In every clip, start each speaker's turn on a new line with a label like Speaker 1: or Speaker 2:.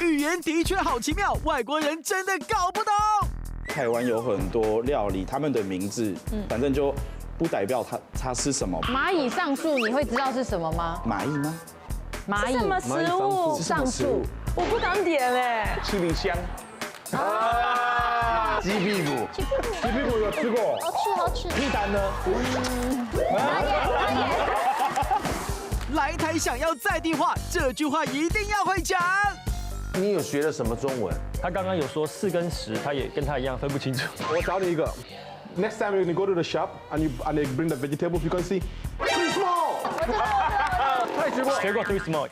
Speaker 1: 语言的确好奇妙，外国人真的搞不懂。
Speaker 2: 台湾有很多料理，他们的名字，反正就不代表它是什么。
Speaker 3: 蚂蚁上树，你会知道是什么吗？
Speaker 2: 蚂蚁吗？
Speaker 3: 蚂蚁
Speaker 4: 什么食物？
Speaker 3: 上树，
Speaker 4: 我不敢点哎。
Speaker 5: 七里香。啊，鸡屁股。鸡屁股有吃过。
Speaker 4: 好吃。
Speaker 5: 屁蛋呢？
Speaker 1: 来台想要在地化，这句话一定要会讲。
Speaker 5: 你有学了什么中文？
Speaker 6: 他刚刚有说4跟10，他也跟他一样分不清楚。
Speaker 7: 我找你一个。Next time you go to the shop and they bring the vegetables, you can see too small.
Speaker 5: 太直播。
Speaker 6: 学过 too small。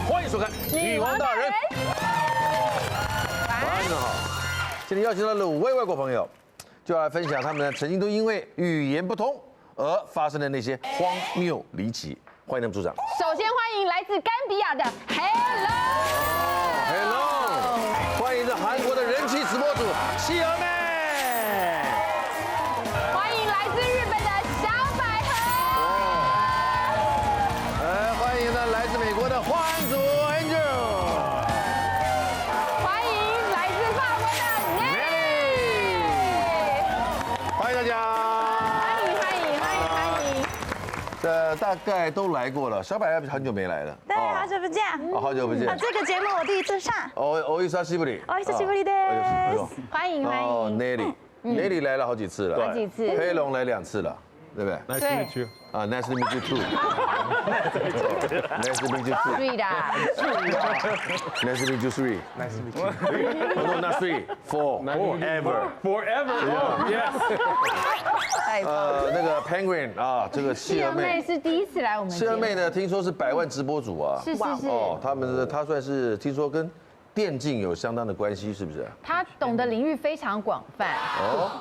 Speaker 5: 欢迎收看《女王大人》。晚上好，今天邀请到了5位外国朋友，就要来分享他们曾经都因为语言不通而发生的那些荒谬离奇。欢迎他们组长。
Speaker 3: 首先欢迎来自甘比亚的
Speaker 5: Hello， 欢迎着韩国的人气直播主希儿妹，
Speaker 3: 欢迎来自日本的小百合，
Speaker 5: 欢迎呢来自美国的欢主 Angel，
Speaker 3: 欢迎来自法国的 Nelly，
Speaker 5: 欢迎大家。大概都来过了，小百合很久没来了。
Speaker 4: 对，好久不见。
Speaker 5: 好久不见。
Speaker 4: 这个节目我第一次上。
Speaker 5: お久しぶり。
Speaker 4: お久しぶりです。
Speaker 3: 欢迎欢迎。
Speaker 5: Nelly 来了好几次了。
Speaker 3: 好几次。
Speaker 5: 黑龙来2次了，对不对
Speaker 7: Nice to meet you.
Speaker 5: Nice to meet you too. Nice to meet you too.
Speaker 3: 对的。
Speaker 5: Nice to meet you 3.
Speaker 7: Nice to meet you.
Speaker 5: No, not 3, 4. Forever.
Speaker 7: Yes.
Speaker 5: 那个 Penguin 啊，这个希儿妹
Speaker 3: 是第一次来我们。
Speaker 5: 希儿妹呢，听说是100万直播主啊。
Speaker 3: 是。
Speaker 5: 她算是听说跟电竞有相当的关系，是不是？
Speaker 3: 他懂的领域非常广泛，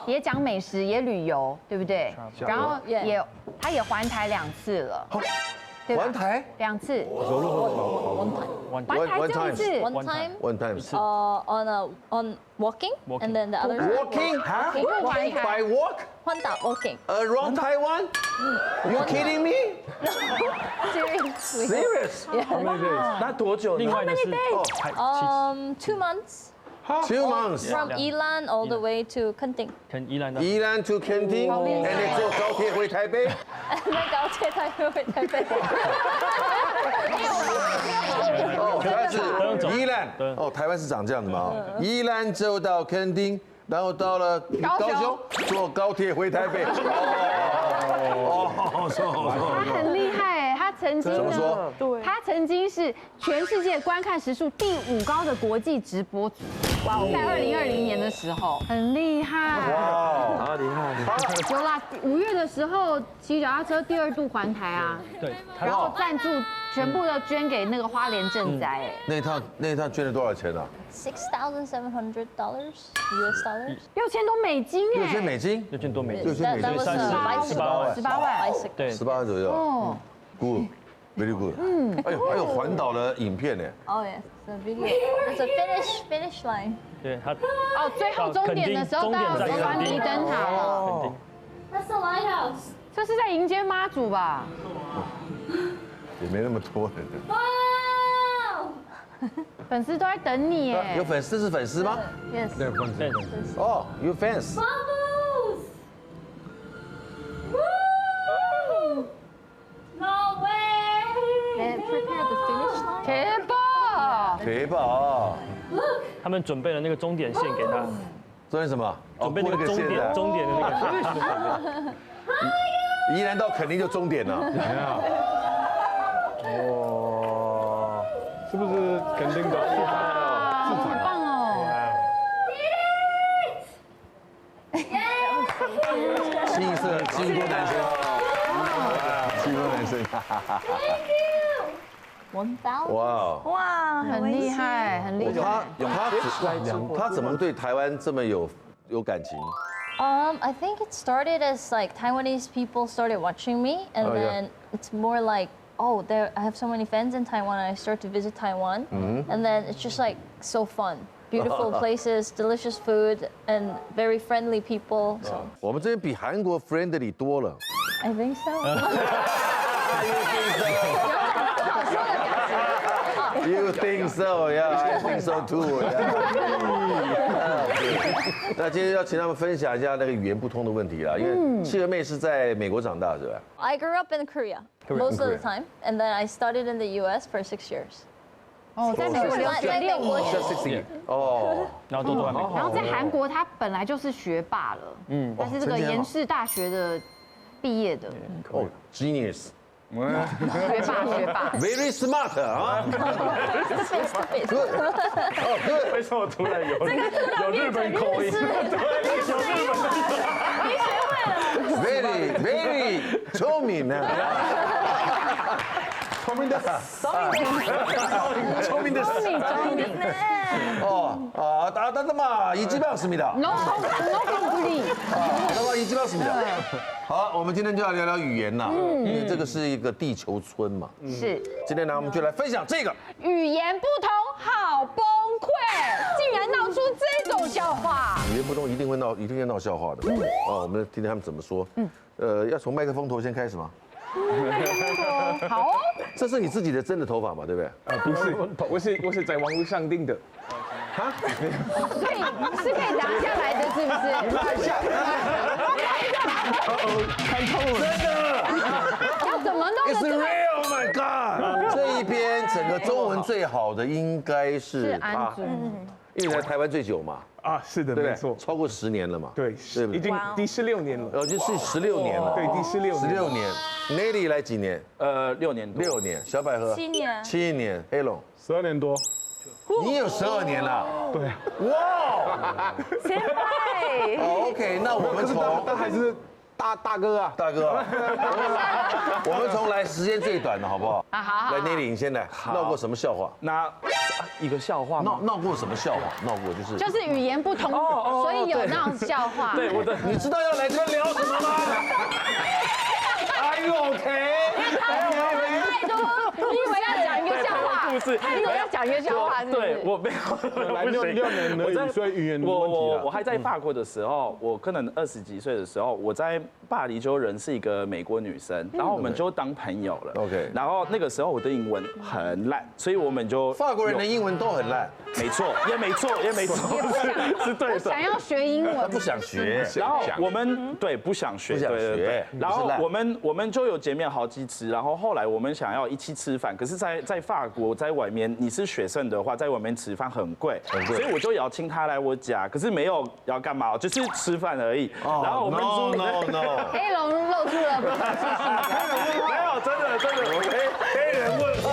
Speaker 3: 也讲美食，也旅游，对不对？然后他也环台2次了，
Speaker 5: 环台
Speaker 3: 2次，One time，
Speaker 5: one time.
Speaker 4: On walking and then the other
Speaker 5: Walking? By walk?
Speaker 4: 环岛 walking.
Speaker 5: Around Taiwan? You kidding me? Serious?
Speaker 7: How many days?
Speaker 6: 那多久？另外的是
Speaker 4: 2 months.
Speaker 5: 2 months.
Speaker 4: From Ilan all the way to Kenting.
Speaker 6: 宜兰的。
Speaker 5: 宜兰 to Kenting, and then 坐高铁回台北。
Speaker 4: 那高铁台回台北。
Speaker 5: 台湾是宜兰。台湾是长这样子嘛？宜兰之后到垦丁，然后到了高雄，坐高铁回台北。
Speaker 3: 他很厉害，他曾经呢，他曾经是全世界观看时数第5高的国际直播主。哇，在2020年的时候，很厉害。
Speaker 5: 哇，
Speaker 6: 好厉害。
Speaker 3: 有啦，5月的时候骑脚踏车第2度环台啊。
Speaker 6: 对。
Speaker 3: 然后赞助全部都捐给那个花莲赈灾。哎，
Speaker 5: 那一趟捐了多少钱啊
Speaker 4: $6,700 US dollars.
Speaker 3: 6000多美金哎。
Speaker 5: 6000美金
Speaker 6: ，6000多美金。
Speaker 5: 6000美金
Speaker 3: ，18万。
Speaker 6: 对
Speaker 5: ，18万左右。哦 ，Good, very good。还有环岛的影片呢。
Speaker 4: Oh yes, the video. There's a finish line.
Speaker 6: 对他。
Speaker 3: 最后终点的时候到关帝灯塔了。
Speaker 4: That's the lighthouse.
Speaker 3: 这是在迎接妈祖吧？
Speaker 5: 也没那么多人。
Speaker 3: 粉丝都在等你耶。
Speaker 5: 有粉丝是粉丝吗
Speaker 4: Yes.
Speaker 5: 哦，You fans。No
Speaker 4: way. They prepared the finish line.
Speaker 3: 铁宝。
Speaker 6: 他们准备了那个终点线给他。
Speaker 5: 昨天什么？
Speaker 6: 准备那个终点的那个。
Speaker 5: 宜兰到垦丁就终点了。
Speaker 7: 哇，是不是垦丁的
Speaker 3: 好棒哦！
Speaker 5: 清一色基督男生，基督男生。
Speaker 4: 1000.
Speaker 5: 哇，
Speaker 4: 哇，
Speaker 3: 很厉害，很厉害。
Speaker 5: 他怎么对台湾这么有感情？
Speaker 4: I think it started as like Taiwanese people started watching me, and then it's more like, oh, I have so many fans in Taiwan, and I start to visit Taiwan, and then it's just like so fun. beautiful places, delicious food, and very friendly people. So
Speaker 5: 我们这边比韩国 friendly 多了。
Speaker 4: I think so.
Speaker 5: You think so? Yeah, I think so too. 那今天要请他们分享一下那个语言不通的问题啦，因为企鹅妹是在美国长大，是吧？
Speaker 4: I grew up in Korea most of the time, and then I studied in the U.S. for 6 years.
Speaker 3: 哦，在美国留学6年。
Speaker 5: 60哦，
Speaker 6: 然后都在美国。
Speaker 3: 然后在韩国，他本来就是学霸了，他是这个延世大学的毕业的，
Speaker 5: 哦，genius，
Speaker 3: 学霸。
Speaker 5: very smart 啊 ，good， 哦 good，
Speaker 6: 为什么突然有日本口音？对，有日本口音。
Speaker 5: very 聪明啊。 聪明的，聪明的，哦啊，다다다마 이지방입니다.
Speaker 3: No complete.
Speaker 5: 이지방입니다. 好，我们今天就要聊聊语言啦，因为这个是一个地球村嘛。
Speaker 3: 是。
Speaker 5: 今天呢，我们就来分享这个。
Speaker 3: 语言不通，好崩溃，竟然闹出这种笑话。
Speaker 5: 语言不通一定会闹笑话的。哦，我们听听他们怎么说。要从麦克风头先开始吗？
Speaker 3: 好哦，
Speaker 5: 这是你自己的真的头发嘛，对不对？
Speaker 7: 不是，我是在网络上订的。哈？
Speaker 3: 所以是可以拿下来的，是不是？
Speaker 7: 拿一下。看透了。真的。
Speaker 3: 要怎么弄
Speaker 5: It's
Speaker 3: 的？
Speaker 5: real, oh my god！ 这一边整个中文最好的应该是
Speaker 3: 安祖，
Speaker 5: 因为在台湾最久嘛，
Speaker 7: 啊，是的，
Speaker 5: 对不对？
Speaker 7: 没错。
Speaker 5: 超过10年了嘛。
Speaker 7: 对，已经第16年了。
Speaker 5: 就是16年了。
Speaker 7: 对，第16年。
Speaker 5: Nelly 来几年
Speaker 2: ？6年多。
Speaker 5: 6年。小百合
Speaker 4: 7年。
Speaker 5: 7年。黑龙
Speaker 7: 12年多。
Speaker 5: 你有12年了。
Speaker 7: 对。
Speaker 5: 哇！
Speaker 4: 前辈。
Speaker 5: 哦 OK， 那我们从
Speaker 7: 但还是大哥啊，
Speaker 5: 大哥，我们从来时间最短的好不好？
Speaker 3: 啊好。
Speaker 5: 来 Nelly， 你先来。闹过什么笑话？
Speaker 2: 那一个笑话吗？
Speaker 5: 闹过什么笑话？闹过
Speaker 3: 就是语言不通，所以有那种笑话。
Speaker 2: 对，我的，
Speaker 5: 你知道要来这边聊什么吗？Are you OK？
Speaker 3: 你以为要讲一个笑话？
Speaker 2: 故事，
Speaker 3: 他以为要讲一个笑话，是不是？
Speaker 2: 对，我没有，
Speaker 7: 来6年而已，所以语言的问题
Speaker 2: 我还在法国的时候，我可能20几岁的时候，我在巴黎就认识一个美国女生，然后我们就当朋友了。
Speaker 5: OK，
Speaker 2: 然后那个时候我的英文很烂，所以我们就
Speaker 5: 法国人的英文都很烂，
Speaker 2: 没错，也没错，是对的。
Speaker 3: 想要学英文，
Speaker 5: 不想学。
Speaker 2: 然后我们不想学，对。然后我们就有见面好几次，然后后来我们想要一起吃饭，可是在法国在外面你是学生的话，在外面吃饭很贵，所以我就邀请他来我家，可是没有要干嘛，就是吃饭而已。然后我们
Speaker 5: No，
Speaker 3: 黑龙露出了不可置信的表情。
Speaker 2: 没有，真的，黑人问号。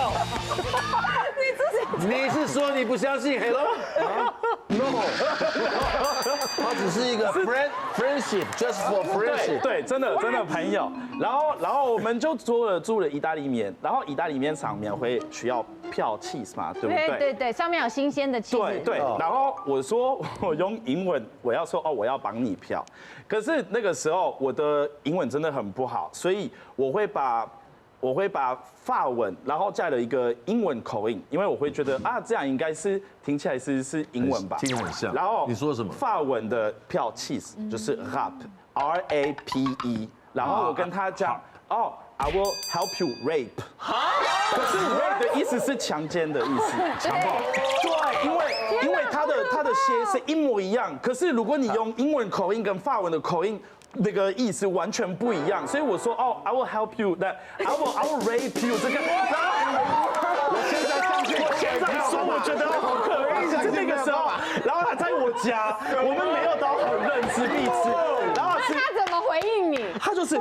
Speaker 5: 你是说你不相信 Hello？ No， 他只是一个 friendship，just for friendship。
Speaker 2: 对，真的朋友。然后我们就住了意大利面，然后意大利面上面会需要票 cheese 嘛，对不对？
Speaker 3: 对，上面有新鲜的 cheese。
Speaker 2: 对。然后我说我用英文，我要说我要帮你票，可是那个时候我的英文真的很不好，所以我会把法文，然后加了一个英文口音，因为我会觉得这样应该是听起来是英文吧，
Speaker 5: 听很像。
Speaker 2: 然后
Speaker 5: 你说什么？
Speaker 2: 法文的票 cheese 就是 rape，然后我跟他讲I will help you rape。可是 rape 的意思是强奸的意思，强暴。对，因为他的写是一模一样，可是如果你用英文口音跟法文的口音，那个意思完全不一样，所以我说I will help you， that I will rape you 这个。我现在说，我觉得好可疑。是那个时候，然后他在我家，我们没有到很认识彼此，然后
Speaker 3: 那他怎么回应你？
Speaker 2: 他就是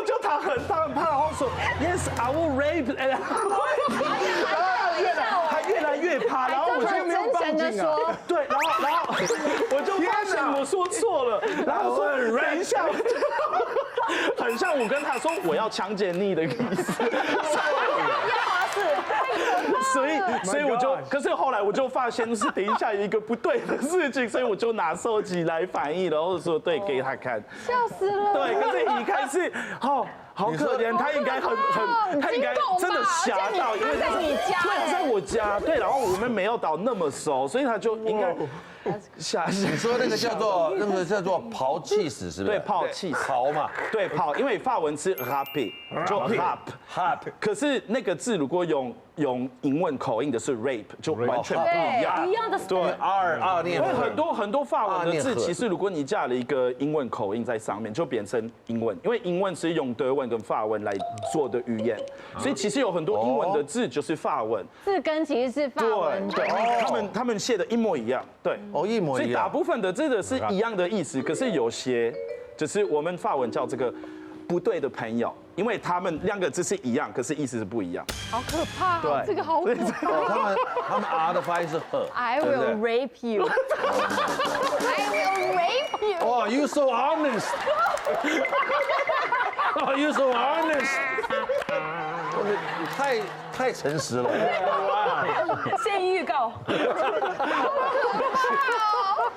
Speaker 2: 就他很怕，然后说 Yes I will rape， 然后他越来越怕，然后我就没有放进啊。对，然后我就发现我说错了，然后说等一下，很像我跟他说我要强奸你的意思。所以我就，可是后来我就发现是等一下一个不对的事情，所以我就拿手机来反应，然后说对给他看，
Speaker 3: 笑死了。
Speaker 2: 对，可是一开始好可怜，他应该他应该真的吓到，因为
Speaker 3: 在你家，
Speaker 2: 对，他在我家，对，然后我们没有到那么熟，所以他就应该吓。
Speaker 5: 你说那个叫做刨气死是不是？
Speaker 2: 对，刨气死，
Speaker 5: 刨嘛，
Speaker 2: 对，刨，因为法文是 rap， 就 rap， 可是那个字如果用英文口音的是 rape， 就完全不一样，
Speaker 3: 一样的。
Speaker 2: 对
Speaker 5: ，R 念，
Speaker 2: 因为很多法文的字，其实如果你加了一个英文口音在上面，就变成英文，因为英文是用德文跟法文来做的语言，所以其实有很多英文的字就是法文，
Speaker 3: 字根其实是法文，
Speaker 2: 对，他们写的一模一样，对，
Speaker 5: 一模一样，
Speaker 2: 所以大部分的字的是一样的意思，可是有些就是我们法文叫这个不对的朋友。因为他们两个字是一样，可是意思是不一样。
Speaker 3: 好可怕！
Speaker 2: 对，
Speaker 3: 这个好可怕。
Speaker 5: 他们 R 的发音是 her。
Speaker 3: I will rape you. I will rape you.
Speaker 5: Oh, you so honest. Oh, you so honest. 太诚实了。
Speaker 8: 先预告。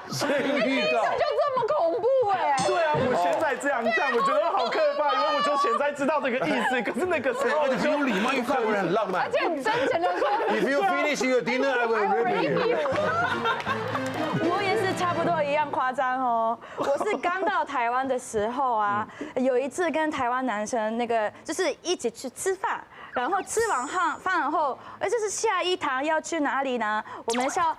Speaker 5: 先预告。
Speaker 3: 就这么恐怖哎！
Speaker 2: 对啊，我现在这样，我觉得好可怕，因为我就现在知道这个意思，可是那个时候
Speaker 5: 而且很有礼貌，因为法国人很浪漫。
Speaker 3: 而且很真诚的说
Speaker 5: If you finish your dinner, I will rape you.
Speaker 8: 我也是差不多一样夸张哦。我是刚到台湾的时候啊，有一次跟台湾男生就是一起去吃饭。然后吃完饭后，就是下一堂要去哪里呢？我们是要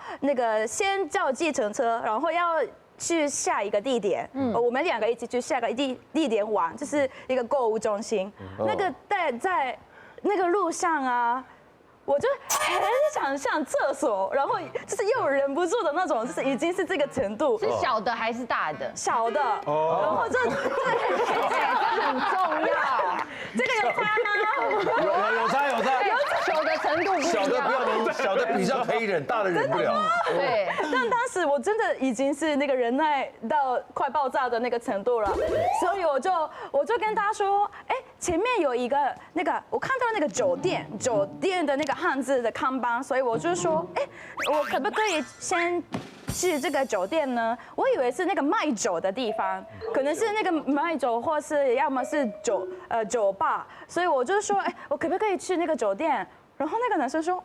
Speaker 8: 先叫计程车，然后要去下一个地点。我们两个一起去下个地点玩，就是一个购物中心。那个在那个路上啊。我就很想上厕所，然后就是又忍不住的那种，就是已经是这个程度。
Speaker 3: 是小的还是大的？
Speaker 8: 小的。然后这
Speaker 3: 很重要。
Speaker 8: 这个有差吗？
Speaker 5: 有差。
Speaker 3: 小的程度不一样。
Speaker 5: 小的不要忍，小的比较可以忍，大的忍不了。
Speaker 3: 对。
Speaker 8: 但当时我真的已经是那个忍耐到快爆炸的那个程度了，所以我就跟他说，前面有一个我看到那个酒店的那个汉字的看板，所以我就说，我可不可以先去这个酒店呢？我以为是那个卖酒的地方，可能是那个卖酒，或是要么是酒吧，所以我就说，我可不可以去那个酒店？然后那个男生说，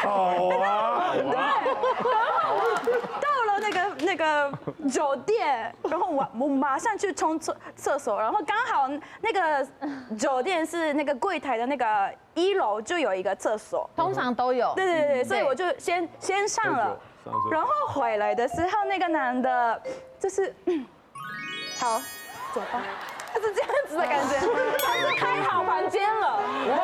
Speaker 8: 好啊。那个酒店，然后我马上去冲厕所，然后刚好那个酒店是那个柜台的那个1楼就有一个厕所，
Speaker 3: 通常都有。
Speaker 8: 对，所以我就先上了，然后回来的时候那个男的就是好走吧，就是这样子的感觉，他是开好房间了，哇，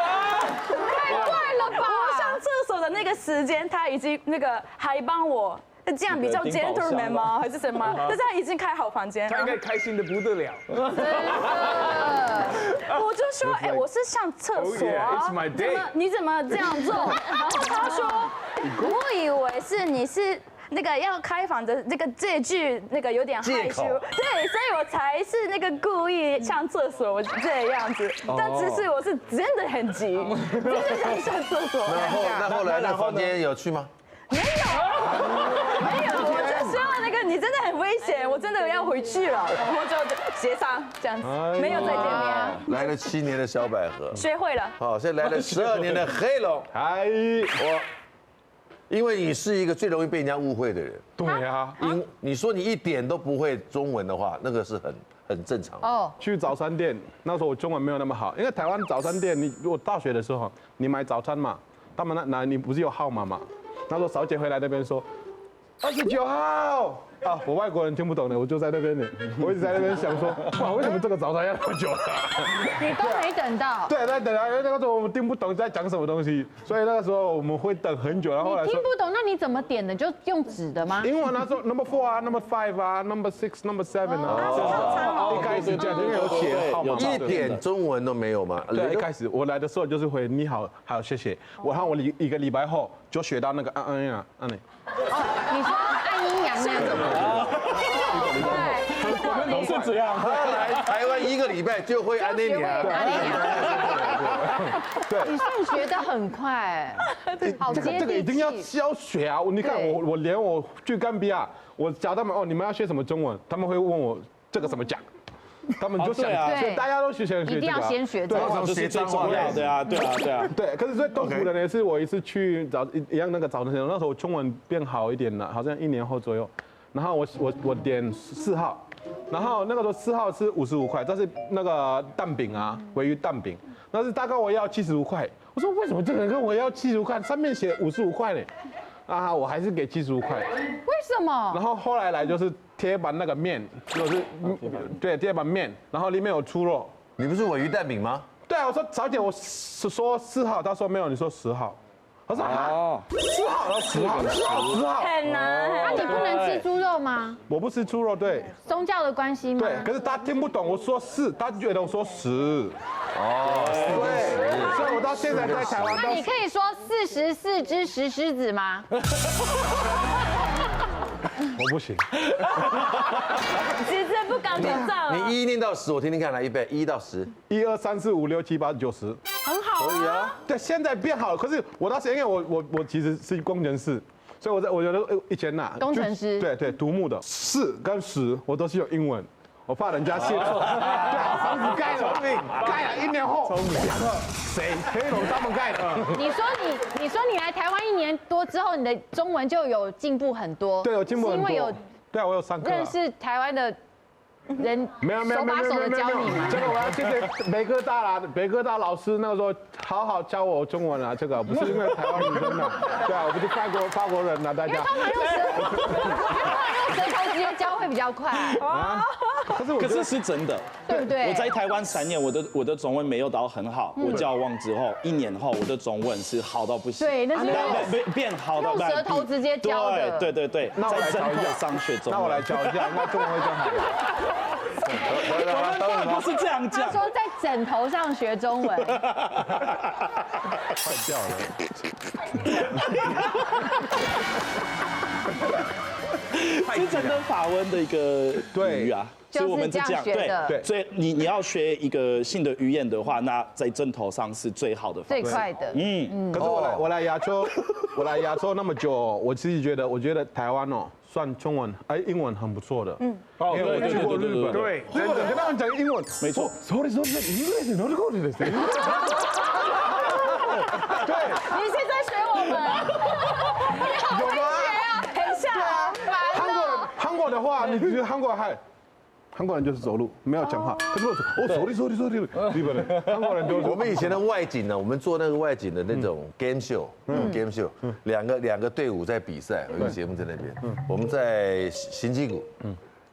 Speaker 3: 太快了吧！
Speaker 8: 我上厕所的那个时间，他已经还帮我。这样比较 gentleman 吗？还是什么？但是他已经开好房间，
Speaker 7: 他应该开心的不得了。
Speaker 8: 我就说，我是上厕所啊，你怎么这样做？然后他说，我以为是你是要开房的这句有点害羞，对，所以我才是故意上厕所这样子，但只是我是真的很急，真的想上厕所。
Speaker 5: 那后来那房间有去吗？
Speaker 8: 没有，我就说你真的很危险，我真的要回去了，然后就协商这样子，没有再见面。
Speaker 5: 来了7年的小百合，
Speaker 8: 学会了。
Speaker 5: 好，现在来了12年的黑龙。
Speaker 7: 嗨，
Speaker 5: 因为你是一个最容易被人家误会的人。
Speaker 7: 对啊。
Speaker 5: 你说你一点都不会中文的话，那个是很正常的。
Speaker 7: 去早餐店，那时候我中文没有那么好，因为台湾早餐店，如果大学的时候你买早餐嘛，他们你不是有号码嘛？那时候小姐回来那边说，29号啊，我外国人听不懂的，我就在那边呢，我一直在那边想说，哇，为什么这个早餐要那么久？
Speaker 3: 你都没等到。
Speaker 7: 对，在等啊，因为那个时候我们听不懂在讲什么东西，所以那个时候我们会等很久。然后后来
Speaker 3: 你听不懂，那你怎么点的？就用纸的吗？
Speaker 7: 英文那时候 number 4啊 ，number 5啊，number 6，number 7啊，
Speaker 8: 套餐哦。
Speaker 7: 一开始是这样，因为有写号码，
Speaker 5: 一点中文都没有吗？
Speaker 7: 对，一开始我来的时候就是回你好，还有谢谢。我一个礼拜后就学到那个按你。
Speaker 3: 你说按阴阳那种吗？
Speaker 6: 我们是这样。
Speaker 5: 他来台湾1个礼拜就会安内娘。
Speaker 3: 你算学得很快，好接地气。
Speaker 7: 这个一定要学啊！你看我连我去甘比亚，我教他们你们要学什么中文，他们会问我这个怎么讲。他们就想，所以大家都学这个，
Speaker 3: 一定要先学这个，
Speaker 2: 这是最重要的啊！对啊。
Speaker 7: 对，可是最痛苦的呢，是我一次去找一样那个早餐店，那时候我中文变好一点了，好像1年后左右。然后我点4号，然后那个时候4号是55块，这是那个蛋饼啊，鲔鱼蛋饼，那是大概我要75块。我说为什么这个人跟我要75块，上面写55块呢？啊，我还是给75块。
Speaker 3: 为什么？
Speaker 7: 然后后来就是贴板那个面，就是对贴板面，然后里面有猪肉。
Speaker 5: 你不是鲔鱼蛋饼吗？
Speaker 7: 对啊，我说小姐，我说4号，他说没有，你说10号。我说啊，10号，
Speaker 8: 很难。
Speaker 3: 那你不能吃猪肉吗？
Speaker 7: 我不吃猪肉，对。
Speaker 3: 宗教的关系吗？
Speaker 7: 对，可是他听不懂我说4，他觉得我说10。对，所以我到现在在台湾。
Speaker 3: 那你可以说44只石狮子吗？
Speaker 7: 我不行。
Speaker 8: 其实不敢挑战。
Speaker 5: 你1念到10，我听听看来，预备1到10。
Speaker 7: 1、2、3、4、5、6、7、8、9、10。
Speaker 3: 很好。
Speaker 5: 可以啊。
Speaker 7: 对，现在变好了。可是我当时因为我其实是工程师，所以我觉得以前
Speaker 3: 工程师。
Speaker 7: 对，读木的4跟10我都是用英文。我怕人家写错，对，房子盖了1年后，谁黑龙他们盖的？
Speaker 3: 你说你来台湾1年多之后，你的中文就有进步很多。
Speaker 7: 对，有进步很多。
Speaker 3: 因为有，
Speaker 7: 对啊，我有上课。
Speaker 3: 认识台湾的人，手把手的教你嘛。
Speaker 7: 这个我要谢谢北科大老师，那个时候好好教我中文啊。这个不是因为台湾女生的，对啊，我不是法国人啊，大家。
Speaker 3: 因为通常用舌头直接教会比较快啊。
Speaker 2: 可是是真的，
Speaker 3: 对不对？
Speaker 2: 我在台湾3年，我的中文没有到很好。我交往之后1年后，我的中文是好到不行。
Speaker 3: 对，那是
Speaker 2: 变好到
Speaker 3: 用舌头直接教的。
Speaker 2: 对。
Speaker 7: 那我来教一下
Speaker 2: 上学中文。
Speaker 7: 那我来教一下，那中文会教好。
Speaker 2: 当然不是这样讲。
Speaker 3: 他说在枕头上学中文。
Speaker 7: 坏掉了。
Speaker 2: 是真的法文的一个语啊，
Speaker 3: 所以
Speaker 2: 我们是这样
Speaker 3: 对，
Speaker 2: 所以你要学一个新的语言的话，那在枕头上是最好的方式，
Speaker 3: 最快的。
Speaker 7: 可是我来亚洲那么久，我自己觉得台湾算中文英文很不错的。因为我去过日本，
Speaker 5: 对，
Speaker 7: 真的跟他们讲英文，
Speaker 2: 没错。
Speaker 7: そうです，英語です。对，
Speaker 8: 你是在学我们？
Speaker 7: 有吗？
Speaker 8: 很像啊。
Speaker 7: 韩国的话，你觉得韩国人就是走路没有讲话，可是我sorry，日本人，韩国人都是。
Speaker 5: 我们以前的外景呢，我们做那个外景的那种 game show，game show，两个队伍在比赛，有一个节目在那边，我们在行基谷，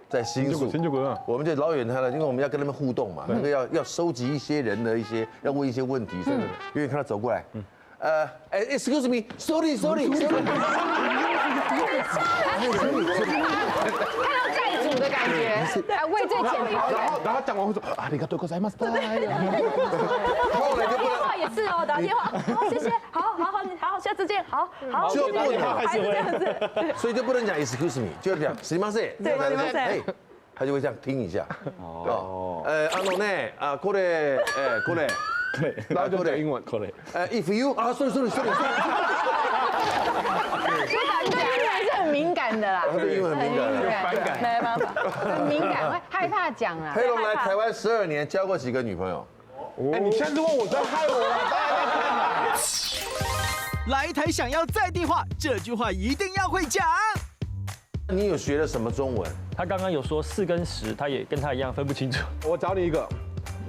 Speaker 5: 在新宿，我们就老远看了，因为我们要跟他们互动嘛，那个要收集一些人的要问一些问题，所以因为看他走过来，excuse me，sorry。
Speaker 3: 看到债主的感觉，畏罪潜逃。
Speaker 7: 然后讲完会说啊，你看多口塞吗？
Speaker 5: 后来就不能。
Speaker 8: 打电话也是打电话，好，谢谢，好，下次见，好，
Speaker 5: 就不能，
Speaker 8: 还是这样子，
Speaker 5: 所以就不能讲 excuse me，就要讲すみません。
Speaker 8: 对，すみません。
Speaker 5: 他就会这样听一下。これ。
Speaker 7: 然后就讲英文。
Speaker 5: if you sorry。
Speaker 3: 对英文是很敏感的啦，
Speaker 5: 对英文很敏感，
Speaker 8: 没办法，
Speaker 3: 很敏感，会害怕讲啦。
Speaker 5: 黑龙来台湾12年，交过几个女朋友？
Speaker 7: 你现在问我在害我了，大家在看嘛。
Speaker 1: 来台想要在地化，这句话一定要会讲。
Speaker 5: 你有学了什么中文？
Speaker 6: 他刚刚有说4跟10，他也跟他一样分不清楚。
Speaker 7: 我找你一个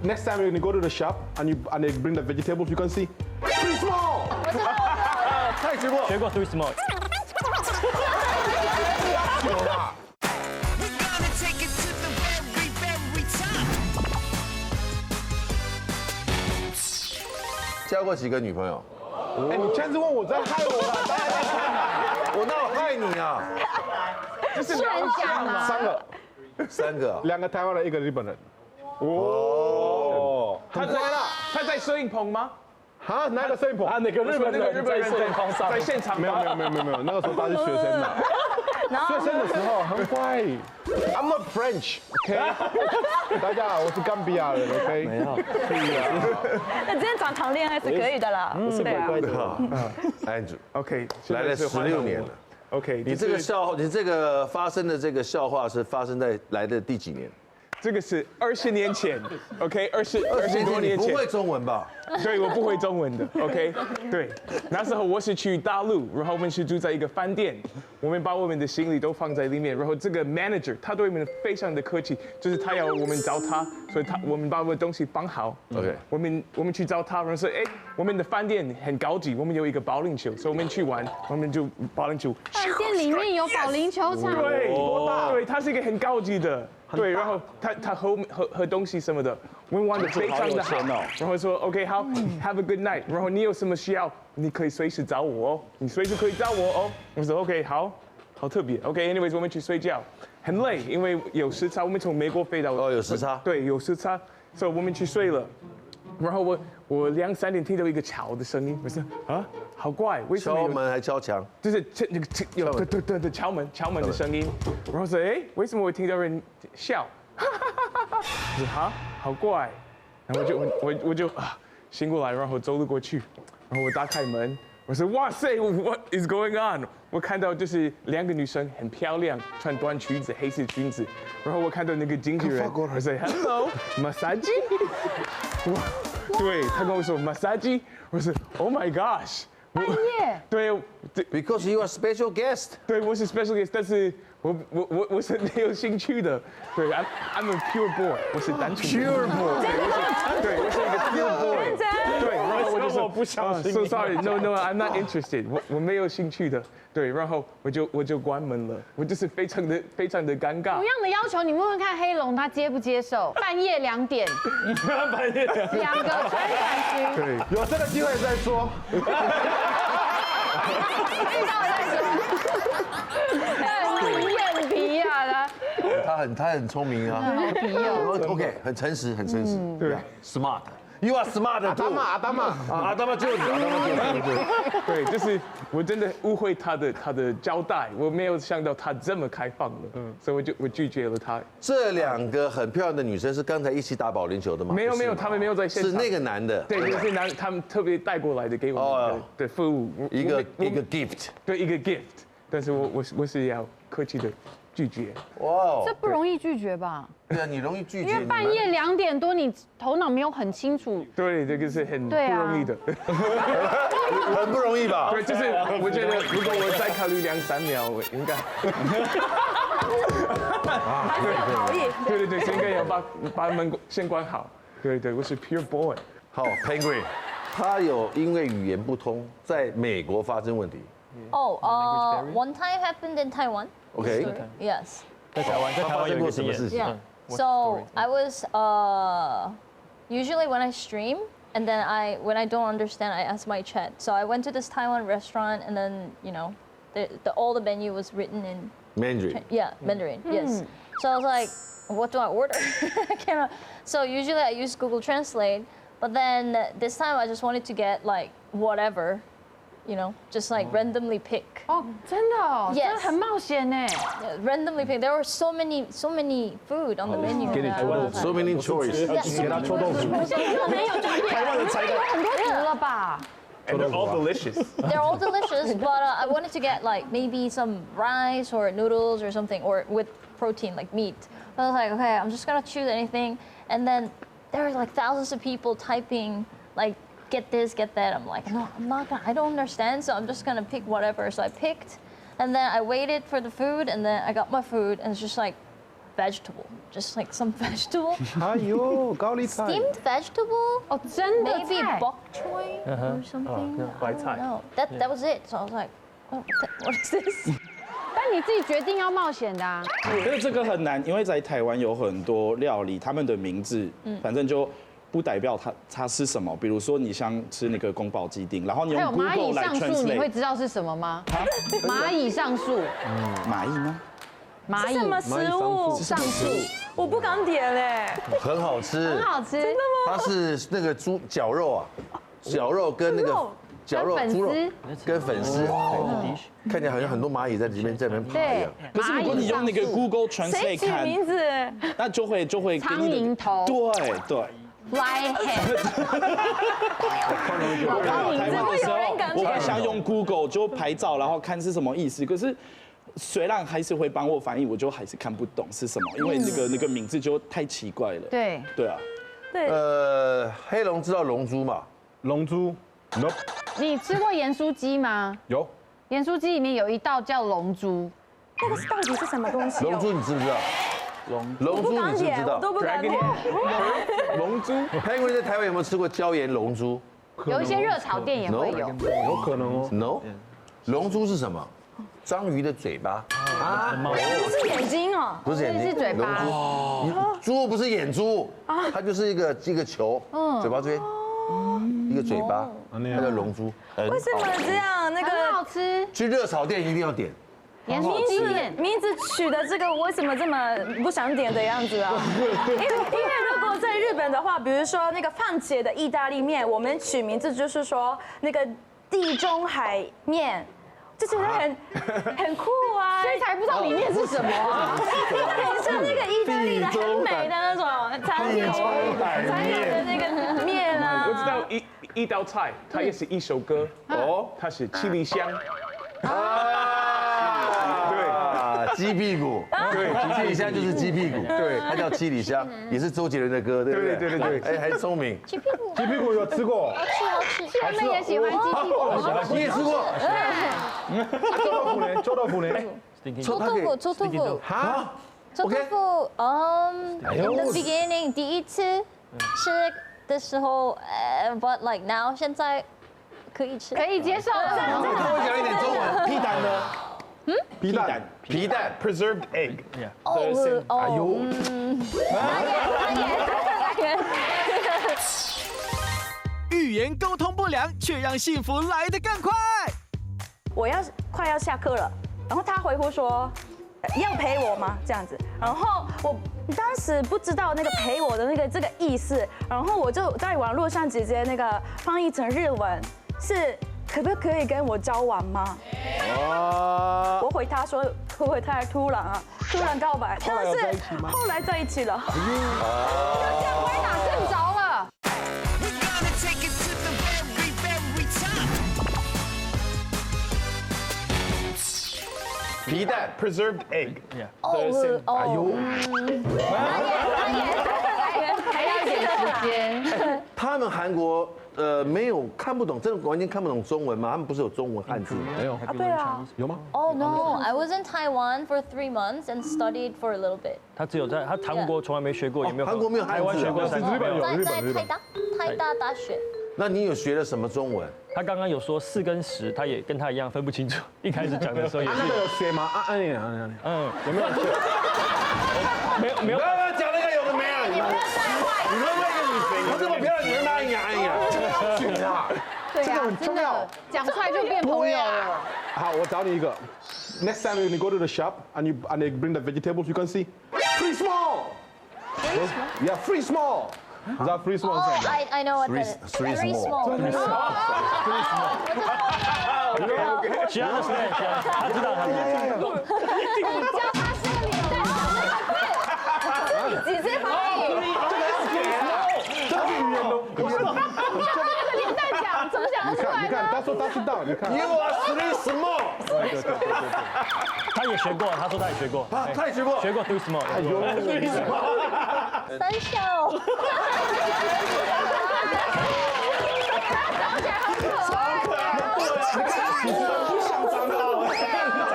Speaker 7: ，next time when you go to the shop and they bring the vegetables, you can see too small。
Speaker 5: 他也学过
Speaker 6: too small。
Speaker 5: 交过几个女朋友？
Speaker 7: 你现在问我在害我了，大家在看嘛？
Speaker 5: 我哪有害你啊？
Speaker 7: 就是
Speaker 3: 是人讲吗
Speaker 7: 3个
Speaker 5: ，2个，
Speaker 7: 2个台湾人，1个日本人。哦，
Speaker 9: 他在摄影棚吗？
Speaker 7: 啊，哪个摄影棚？
Speaker 6: 哪个日本人在摄影棚上？
Speaker 9: 在现场
Speaker 7: 没有，那个时候他是学生嘛。学生的时候很乖。I'm not French，OK？大家好，我是冈比亚人 ，OK？ 没有，可以啊。
Speaker 8: 那今天讲谈恋爱是可以的啦。
Speaker 6: 是乖乖的。
Speaker 7: Andrew，OK，
Speaker 5: 来了16年了。
Speaker 7: OK，
Speaker 5: 你这个发生的这个笑话是发生在来的第几年？
Speaker 9: 这个是20年前 ，OK， 20多年前。
Speaker 5: 不会中文吧？
Speaker 9: 对，我不会中文的 ，OK， 对，那时候我是去大陆，然后我们是住在一个饭店，我们把我们的行李都放在里面，然后这个 manager 他对我们非常的客气，就是他要我们找他，所以我们把我们的东西放好
Speaker 5: ，OK，
Speaker 9: 我们去找他，然后说，哎，我们的饭店很高级，我们有一个保龄球，所以我们去玩，我们就保龄球。
Speaker 3: 饭店里面有保龄球场，
Speaker 9: 对，多大？对，它是一个很高级的。对，然后他喝东西什么的，我们玩的非常的好。然后说 OK 好 ，Have a good night。然后你有什么需要，你可以随时找我哦，你随时可以找我哦。我说 OK 好特别 OK。Anyways 我们去睡觉，很累，因为有时差，我们从美国飞到
Speaker 5: 有时差。
Speaker 9: 对，有时差，所以我们去睡了。然后我2、3点听到一个敲的声音，我说啊，好怪，为什么？
Speaker 5: 敲门还敲墙？
Speaker 9: 就是有对敲门的声音，然后说哎，为什么我听到人笑？我说哈，好怪，然后我就醒过来，然后走了过去，然后我打开门，我说哇塞 ，What is going on？ 我看到就是2个女生很漂亮，穿短裙子，黑色裙子，然后我看到那个经纪人，我说 Hello massage。对他跟我说 massage， 我说 Oh my gosh，
Speaker 3: 半夜。
Speaker 9: 对
Speaker 5: ，Because you are special guest。
Speaker 9: 对，我是 special guest， 但是我是没有兴趣的。对 ，I'm a pure boy， 我是单纯 pure boy， 对，我是一个 pure boy。对，然后我就说
Speaker 6: 不相信。
Speaker 9: So sorry，no，I'm not interested， 我没有兴趣的。对，然后我就关门了，我就是非常的尴尬。
Speaker 3: 同样的要求，你问问看黑龙他接不接受？半夜2点，
Speaker 6: 半夜
Speaker 3: 2个穿短裙，
Speaker 7: 对，有这个机会再说。
Speaker 3: 遇到再说。很眼皮啊，
Speaker 5: 他很聪明啊。
Speaker 3: 皮哦。
Speaker 5: OK， 很诚实。对 ，Smart。You are smart。
Speaker 7: 阿达玛就是。
Speaker 9: 对，就是我真的误会他的交代，我没有想到他这么开放了，所以我拒绝了他。
Speaker 5: 这2个很漂亮的女生是刚才一起打保龄球的吗？
Speaker 9: 没有，他们没有在现场。
Speaker 5: 是那个男的。
Speaker 9: 对，是男，他们特别带过来的给我们的服务。
Speaker 5: 一个 gift。
Speaker 9: 对，一个 gift， 但是我是要客气的拒绝。
Speaker 5: 哇，
Speaker 3: 这不容易拒绝吧？
Speaker 5: 对啊，你容易拒绝。
Speaker 3: 因为半夜2点多，你头脑没有很清楚。
Speaker 9: 对，这个是很不容易的。
Speaker 5: 很不容易吧？
Speaker 9: 对，就是我觉得如果我再考虑2、3秒，我应该。
Speaker 8: 好意。
Speaker 9: 对，应该要把门先关好。对，我是 pure boy。
Speaker 5: 好 ，Penguin， 他有因为语言不通，在美国发生问题。
Speaker 4: One time happened in Taiwan.
Speaker 5: OK.
Speaker 4: Yes.
Speaker 6: 在台湾
Speaker 5: 发生过什么事情？
Speaker 4: Yeah. So I was usually when I stream and then when I don't understand I ask my chat. So I went to this Taiwan restaurant and then all the menu was written in
Speaker 5: Mandarin.
Speaker 4: Yeah, Mandarin. Yes. So I was like, what do I order? I cannot. So usually I use Google Translate, but then this time I just wanted to get like whatever. Just like randomly pick.
Speaker 3: 哦，真的哦，
Speaker 4: Yes.
Speaker 3: 真的很冒险呢。
Speaker 4: Randomly pick. There were so many food on the menu.
Speaker 5: So many choice.
Speaker 7: 给他臭豆腐。
Speaker 3: 没有照片，台湾的菜有很多图了吧？
Speaker 9: And they're all delicious.
Speaker 4: They're all delicious, but I wanted to get like maybe some rice or noodles or something, or with protein like meat. But I was like, okay, I'm just gonna choose anything. And then there were like thousands of people typing like, get this, get that. I'm like, no, I'm not gonna, I don't understand, so I'm just gonna pick whatever. So I picked, and then I waited for the food, and then I got my food, and it's just like vegetable, just like some vegetable.
Speaker 7: 哎呦，高丽菜。
Speaker 4: Steamed vegetable?
Speaker 3: 哦，真的
Speaker 4: Maybe
Speaker 3: 菜
Speaker 4: bok choy or something. I don't know. That was it. So I was like, oh, what is this?
Speaker 3: 但你自己决定要冒险的啊。
Speaker 2: 我觉得这个很难，因为在台湾有很多料理，他们的名字，反正就不代表它是什么。比如说你像吃那个宫保鸡丁，然后你用 Google 来 translate，
Speaker 3: 你会知道是什么吗？蚂蚁上树。
Speaker 2: 蚂蚁吗？
Speaker 3: 蚂蚁
Speaker 8: 什么食物？
Speaker 3: 上树。
Speaker 8: 我不敢点哎。
Speaker 5: 很好吃，
Speaker 3: 很好吃。
Speaker 8: 真的吗？
Speaker 5: 它是那个猪绞肉啊，绞肉跟那个绞肉猪肉跟粉丝，看起来好像很多蚂蚁在里面在那边爬一样。
Speaker 2: 可是如果你用那个 Google
Speaker 8: 谁
Speaker 2: Translate
Speaker 8: 取
Speaker 2: 看，
Speaker 8: 名字？
Speaker 2: 那就会给
Speaker 3: 苍
Speaker 2: 你
Speaker 3: 蝇头。
Speaker 2: 对。
Speaker 3: Fly head。
Speaker 2: 台湾的时候，我会想用 Google 就拍照，然后看是什么意思。可是虽然还是会帮我翻译，我就还是看不懂是什么，因为那个名字就太奇怪了。
Speaker 3: 对。
Speaker 2: 对啊。
Speaker 8: 对。
Speaker 5: 黑龙知道龙珠嘛？
Speaker 7: 龙珠 ，no。
Speaker 3: 你吃过盐酥鸡吗？
Speaker 7: 有。
Speaker 3: 盐酥鸡里面有一道叫龙珠。
Speaker 8: 那个到底是什么东西？
Speaker 5: 龙珠你知不知道？龙珠你知不知道？
Speaker 8: 我都不敢点。
Speaker 7: 龙珠，
Speaker 5: 潘国在台湾有没有吃过椒盐龙珠？
Speaker 3: 有一些热炒店也会有。
Speaker 7: 有可能哦。
Speaker 5: No， 龙珠是什么？章鱼的嘴巴
Speaker 8: 啊？不是眼睛哦，
Speaker 5: 不是眼睛，
Speaker 3: 是嘴巴。
Speaker 5: 猪不是眼珠，它就是一个球，嘴巴这边，一个嘴巴，它叫龙珠。
Speaker 8: 为什么这样？那个
Speaker 3: 很好吃。
Speaker 5: 去热炒店一定要点。
Speaker 8: 名字取的这个为什么这么不想点的样子啊？因为如果在日本的话，比如说那个番茄的意大利面，我们取名字就是说那个地中海面，就觉得很酷啊，
Speaker 3: 所以才不知道里面是什么啊，
Speaker 8: 很像那个意大利的很美的那种才有的那个面啊。
Speaker 9: 我知道一道菜，它也是一首歌哦，它是七里香。
Speaker 5: 鸡屁股，对，七里香就是鸡屁股，对，它叫七里香，也是周杰伦的歌，对不对？对对对，哎，还聪明。
Speaker 4: 鸡屁股，
Speaker 7: 鸡屁股有吃过，
Speaker 4: 好吃。
Speaker 3: 他们也喜欢鸡屁股，
Speaker 5: 你也吃过？
Speaker 7: 臭豆腐呢？臭豆腐呢？
Speaker 4: 臭豆腐，
Speaker 5: 哈？
Speaker 4: 臭豆腐，in the beginning 第一次吃的时候，but like now 现在可以吃，
Speaker 3: 可以接受了。
Speaker 5: 他会讲一点中文，皮蛋呢？ 皮蛋
Speaker 9: ，preserved egg。
Speaker 4: 哎呦，
Speaker 1: 语言沟通不良，却让幸福来得更快。
Speaker 8: 我快要下课了，然后他回复说要陪我吗？这样子，然后我当时不知道那个陪我的这个意思，然后我就在网络上直接那个翻译成日文，是可不可以跟我交往吗？我回他说会不会太突然啊？突然告白，但是后来在一起了。
Speaker 3: 这样歪打正着了。
Speaker 5: 皮蛋
Speaker 9: ，preserved egg。
Speaker 4: 哎呦，
Speaker 3: 还要一点时间。
Speaker 5: 他们韩国没有看不懂，真的完全看不懂中文吗？他们不是有中文汉字吗？
Speaker 7: 没有
Speaker 8: 啊，对啊，
Speaker 7: 有吗？
Speaker 4: Oh no! I was in Taiwan for 3 months and studied for a little bit.
Speaker 6: 他只有在韩国从来没学过，也没有
Speaker 5: 韩国没有汉字，
Speaker 6: 台湾学过
Speaker 7: 日本有，日本。
Speaker 4: 台大大学。
Speaker 5: 那你有学了什么中文？
Speaker 6: 他刚刚有说4跟10，他也跟他一样分不清楚。一开始讲的时候也是。
Speaker 7: 那个有学吗？有没有学？
Speaker 6: 没有。
Speaker 5: 讲那个有的没有？你们问一个女生，我怎么不要你们答应呀？
Speaker 3: 对啊，真的讲出来就变朋友了。
Speaker 7: 好，我找你一个。Next time when you go to the shop and they bring the vegetables, you can see free small. Yeah, free small. Is that free small?
Speaker 4: Oh, I know what that is.
Speaker 5: Three small.
Speaker 6: Okay. She understands. 他知道。
Speaker 3: 你教他是个年代讲的，直接翻译。
Speaker 7: 这个语言都，
Speaker 3: 你教他那个年代讲，怎么讲得出来呢？
Speaker 7: 你看，他说他知道，你看。
Speaker 5: You are three small。
Speaker 6: 对。他也学过，他说他也学过。
Speaker 5: 他也学过。
Speaker 6: 学过 three small。哎呦，three small。
Speaker 4: 三小。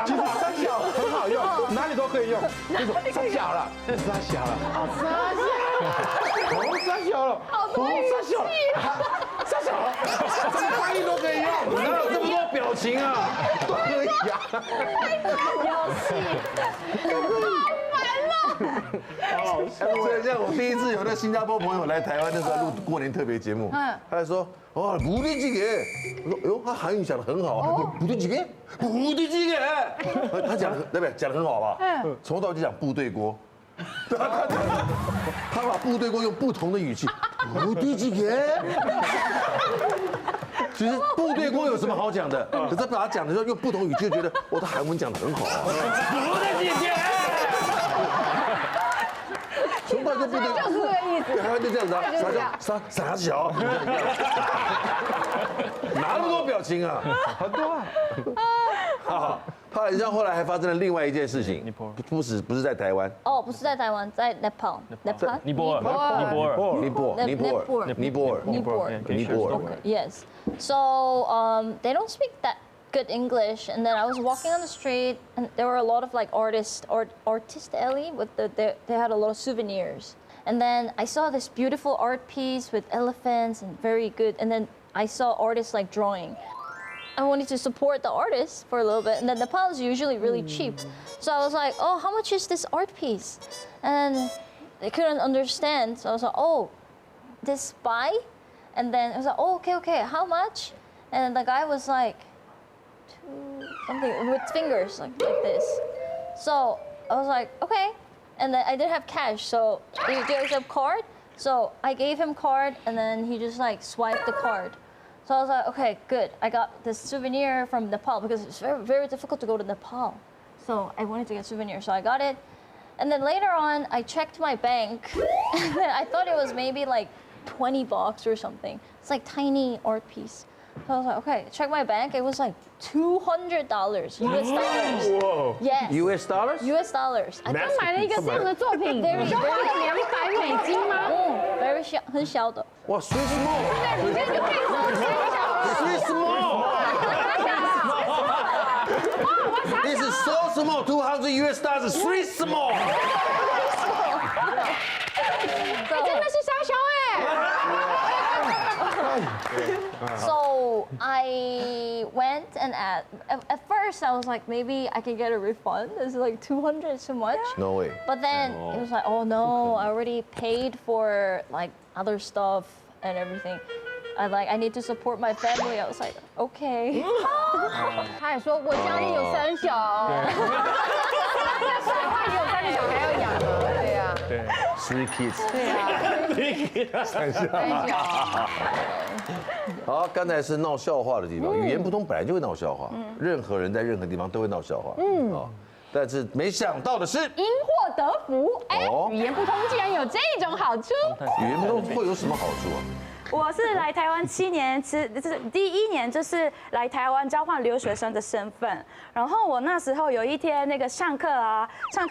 Speaker 7: 其实三小很好用，哪里都可以用。这种三小了，三小了，三小了，三小了，怎么翻译都可以用，
Speaker 5: 哪有这么多表情啊？
Speaker 7: 都可以呀。
Speaker 8: 游戏，
Speaker 5: 所以像我第一次有那新加坡朋友来台湾的时候录过年特别节目，他还说哇不对几个，我说哎呦他韩语讲得很好啊，不对几个，不对几个，他讲的对不对？讲得很好吧？从头到尾就讲部队锅，他把部队锅用不同的语气，第几个？其实部队锅有什么好讲的？可是把他讲的时候用不同语气，就觉得我的韩文讲得很好啊。
Speaker 1: 不是几个。
Speaker 5: 从来就部队
Speaker 3: 就是这个意思。
Speaker 5: 台湾就这样子啊，傻小，哪那么多表情啊？
Speaker 7: 很多啊。
Speaker 5: 好，帕莱后来还发生了另外一件事情，不是在台湾，
Speaker 4: 哦，不是在台湾，在 Nepal，
Speaker 6: 尼泊尔。
Speaker 4: Yes. So they don't speak that good English, and then I was walking on the street, and there were a lot of like artist alley with they had a lot of souvenirs, and then I saw this beautiful art piece with elephants and very good, and then I saw artists like drawing. I wanted to support the artist for a little bit, and then Nepal is usually really cheap. So I was like, oh, how much is this art piece? And they couldn't understand, so I was like, oh, this buy? And then I was like, oh, okay, how much? And the guy was like, something with fingers like this. So I was like, okay. And then I didn't have cash, so do you guys have card? So I gave him card, and then he just like swiped the card. So I was like, okay, good. I got this souvenir from Nepal because it's very, very difficult to go to Nepal. So I wanted to get a souvenir, so I got it. And then later on, I checked my bank, and then I thought it was maybe like $20 or something. It's like tiny art piece. So I was like, okay, check my bank. It was like $200 US dollars.
Speaker 6: Whoa.
Speaker 4: Yes.
Speaker 5: US dollars?
Speaker 4: US dollars.
Speaker 3: 他买了一个这样的作品，就花了200美金吗？
Speaker 4: very 小，很小的。
Speaker 5: 哇 ，Swiss Mall，
Speaker 3: 对，你这个配色很小。
Speaker 5: Swiss Mall。This is so small, 200 US dollars, Swiss Mall。
Speaker 3: 真的是傻小哎。
Speaker 4: So I went and at first I was like, maybe I can get a refund. It's like 200 so much.
Speaker 5: No way.
Speaker 4: But then it was like, oh no, I already paid for like other stuff and everything. I need to support my family. I was like, okay.
Speaker 3: 他还说我家里有3小，他也有3个小孩要养的，对呀。
Speaker 6: 对
Speaker 5: ，3 kids。
Speaker 3: 对啊。3小。
Speaker 5: 好，刚才是闹笑话的地方，语言不通本来就会闹笑话，任何人在任何地方都会闹笑话，啊，但是没想到的是，
Speaker 3: 因祸得福，哎，语言不通竟然有这种好处。
Speaker 5: 语言不通会有什么好处啊？
Speaker 8: 我是来台湾7年，就是第1年就是来台湾交换留学生的身份。然后我那时候有一天那个上课